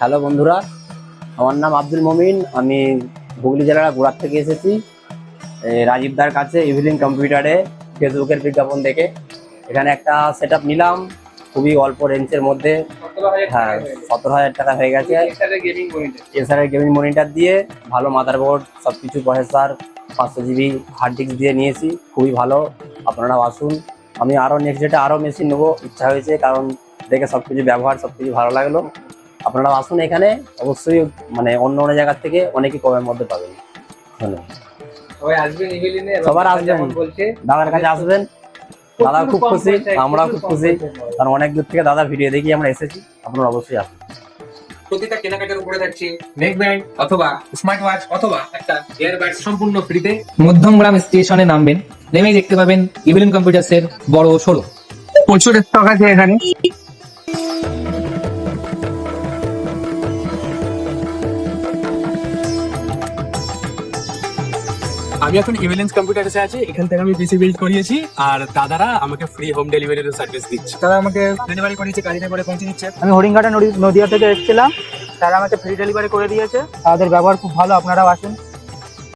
Hello বন্ধুরা, আমার নাম আব্দুল মমিন। আমি হুগলি জেলার গোড়ার থেকে এসেছি। রাজীবদার কাছে ইভিলিং কম্পিউটারে ফেসবুকের বিজ্ঞাপন দেখে এখানে একটা সেট আপ নিলাম, খুবই অল্প রেঞ্জের মধ্যে। হ্যাঁ, 17,000 টাকা হয়ে গেছে। এসআরের গেমিং মনিটর দিয়ে ভালো মাদারবোর্ড, সব কিছু প্রসেসর, 500 GB হার্ড ডিস্ক দিয়ে নিয়েছি। খুবই ভালো, আপনারাও আসুন। আমি আরও নেক্সট ডেটে আরও মেশিন নেবো ইচ্ছা হয়েছে, কারণ দেখে সব কিছু ব্যবহার সব কিছু ভালো লাগলো। আপনারা আসুন এখানে, অবশ্যই মানে অন্য অন্য জায়গার থেকে অনেকই কমের মধ্যে পাবেন। ধন্যবাদ। সবার আসবেন, দাদার কাছে আসবেন। দাদা খুব খুশি, আমরাও খুব খুশি, কারণ অনেক দূর থেকে দাদা ভিডিও দেখি আমরা এসেছি। আপনারা অবশ্যই আসুন। প্রতিটা কেনাকাটার উপরে থাকছে নেক ব্যান্ড অথবা স্মার্ট ওয়াচ অথবা একটা এয়ারবাড সম্পূর্ণ ফ্রিতে। মধ্যমগ্রাম স্টেশনে নামবেন, নেমেই দেখতে পাবেন ইভিলিং কম্পিউটার্সের বড় শোরুম। প্রচুর স্টক আছে এখানে। আমি এখন ইভিলেন্স কম্পিউটার্সে আছি। এখান থেকে আমি পিসি বিল্ড করিয়েছি, আর দাদারা আমাকে ফ্রি হোম ডেলিভারির সার্ভিস দিচ্ছে। তারা আমাকে ডেলিভারি করেছে, গাড়িতে করে পৌঁছে দিচ্ছে। আমি হরিণঘাটা নদিয়া থেকে এসেছিলাম, তারা আমাকে ফ্রি ডেলিভারি করে দিয়েছে। তাদের ব্যবহার খুব ভালো, আপনারাও আসুন।